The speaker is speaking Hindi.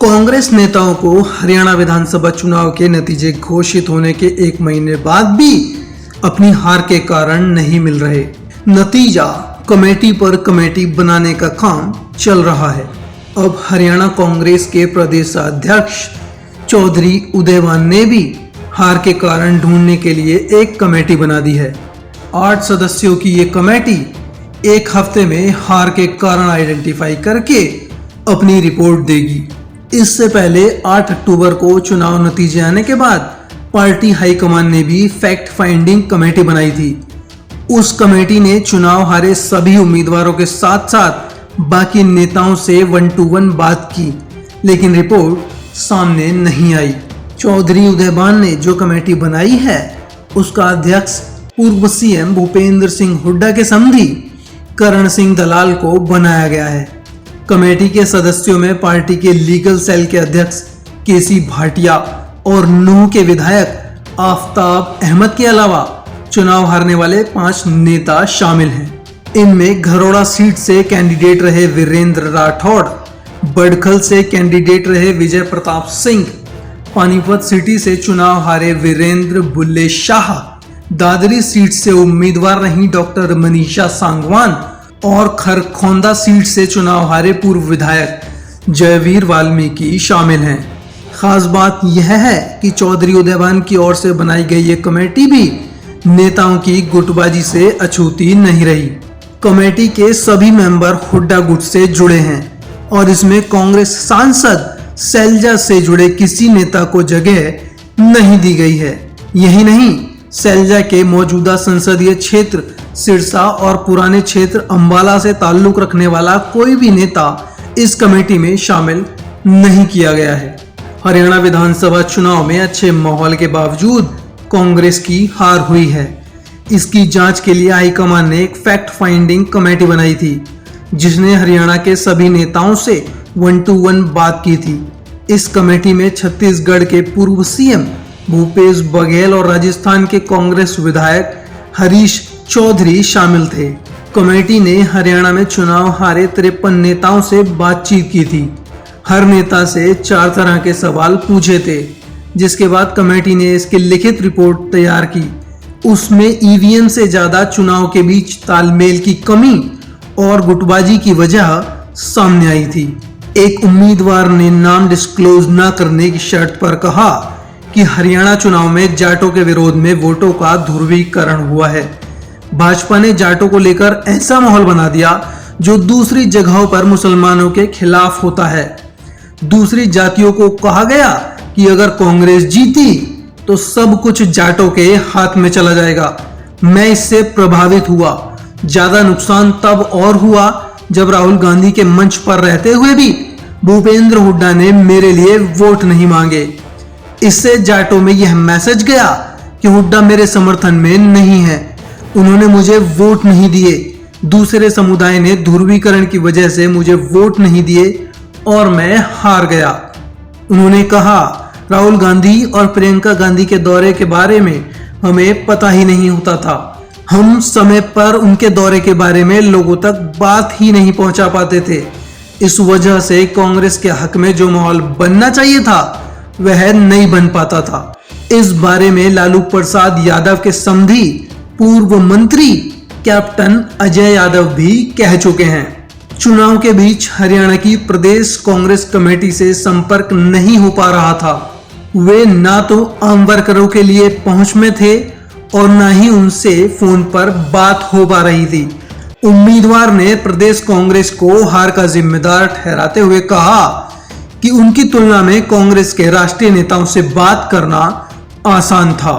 कांग्रेस नेताओं को हरियाणा विधानसभा चुनाव के नतीजे घोषित होने के एक महीने बाद भी अपनी हार के कारण नहीं मिल रहे। नतीजा कमेटी पर कमेटी बनाने का काम चल रहा है। अब हरियाणा कांग्रेस के प्रदेश अध्यक्ष चौधरी उदयवान ने भी हार के कारण ढूंढने के लिए एक कमेटी बना दी है। 8 सदस्यों की ये कमेटी एक हफ्ते में हार के कारण आइडेंटिफाई करके अपनी रिपोर्ट देगी। इससे पहले 8 अक्टूबर को चुनाव नतीजे आने के बाद पार्टी हाईकमान ने भी फैक्ट फाइंडिंग कमेटी बनाई थी। उस कमेटी ने चुनाव हारे सभी उम्मीदवारों के साथ साथ बाकी नेताओं से 1 to 1 बात की, लेकिन रिपोर्ट सामने नहीं आई। चौधरी उदयवान ने जो कमेटी बनाई है उसका अध्यक्ष पूर्व सीएम भूपेंद्र सिंह हुड्डा के समधी करण सिंह दलाल को बनाया गया है। कमेटी के सदस्यों में पार्टी के लीगल सेल के अध्यक्ष केसी भाटिया और नूह के विधायक आफ्ताब अहमद के अलावा चुनाव हारने वाले 5 नेता शामिल हैं। इनमें घरोड़ा सीट से कैंडिडेट रहे वीरेंद्र राठौड़, बड़खल से कैंडिडेट रहे विजय प्रताप सिंह, पानीपत सिटी से चुनाव हारे वीरेंद्र बुल्ले शाह, दादरी सीट से उम्मीदवार रही डॉक्टर मनीषा सांगवान और खरखोंदा सीट से चुनाव हारे पूर्व विधायक जयवीर वाल्मीकि शामिल हैं। खास बात यह है कि चौधरी उदयवान की ओर से बनाई गई ये कमेटी भी नेताओं की गुटबाजी से अछूती नहीं रही। कमेटी के सभी मेंबर हुड्डा गुट से जुड़े हैं और इसमें कांग्रेस सांसद सैलजा से जुड़े किसी नेता को जगह नहीं दी गई है। यही नहीं, सैलजा के मौजूदा संसदीय क्षेत्र सिरसा और पुराने क्षेत्र अंबाला से ताल्लुक रखने वाला कोई भी नेता इस कमेटी में शामिल नहीं किया गया है। हरियाणा विधानसभा चुनाव में अच्छे माहौल के बावजूद कांग्रेस की हार हुई है। इसकी जांच के लिए हाईकमान ने एक फैक्ट फाइंडिंग कमेटी बनाई थी, जिसने हरियाणा के सभी नेताओं से 1 to 1 बात की थी। इस कमेटी में छत्तीसगढ़ के पूर्व सीएम भूपेश बघेल और राजस्थान के कांग्रेस विधायक हरीश चौधरी शामिल थे। कमेटी ने हरियाणा में चुनाव हारे 53 नेताओं से बातचीत की थी। हर नेता से 4 तरह के सवाल पूछे थे, जिसके बाद कमेटी ने इसकी लिखित रिपोर्ट तैयार की। उसमें ईवीएम से ज्यादा चुनाव के बीच तालमेल की कमी और गुटबाजी की वजह सामने आई थी। एक उम्मीदवार ने नाम डिस्क्लोज न करने की शर्त पर कहा कि हरियाणा चुनाव में जाटों के विरोध में वोटों का ध्रुवीकरण हुआ है। भाजपा ने जाटों को लेकर ऐसा माहौल बना दिया जो दूसरी जगहों पर मुसलमानों के खिलाफ होता है। दूसरी जातियों को कहा गया कि अगर कांग्रेस जीती तो सब कुछ जाटों के हाथ में चला जाएगा। मैं इससे प्रभावित हुआ। ज्यादा नुकसान तब और हुआ जब राहुल गांधी के मंच पर रहते हुए भी भूपेंद्र हुड्डा ने मेरे लिए वोट नहीं मांगे। इससे जाटों में यह मैसेज गया कि हुड्डा मेरे समर्थन में नहीं है, उन्होंने मुझे वोट नहीं दिए। दूसरे समुदाय ने ध्रुवीकरण की वजह से मुझे वोट नहीं दिए और मैं हार गया। उन्होंने कहा, राहुल गांधी और प्रियंका गांधी के दौरे के बारे में हमें पता ही नहीं होता था। हम समय पर उनके दौरे के बारे में लोगों तक बात ही नहीं पहुंचा पाते थे। इस वजह से कांग्रेस के हक में जो माहौल बनना चाहिए था वह नहीं बन पाता था। इस बारे में लालू प्रसाद यादव के समधी पूर्व मंत्री कैप्टन अजय यादव भी कह चुके हैं। चुनाव के बीच हरियाणा की प्रदेश कांग्रेस कमेटी से संपर्क नहीं हो पा रहा था। वे ना तो आम वर्करों के लिए पहुंच में थे और ना ही उनसे फोन पर बात हो पा रही थी। उम्मीदवार ने प्रदेश कांग्रेस को हार का जिम्मेदार ठहराते हुए कहा कि उनकी तुलना में कांग्रेस के राष्ट्रीय नेताओं से बात करना आसान था।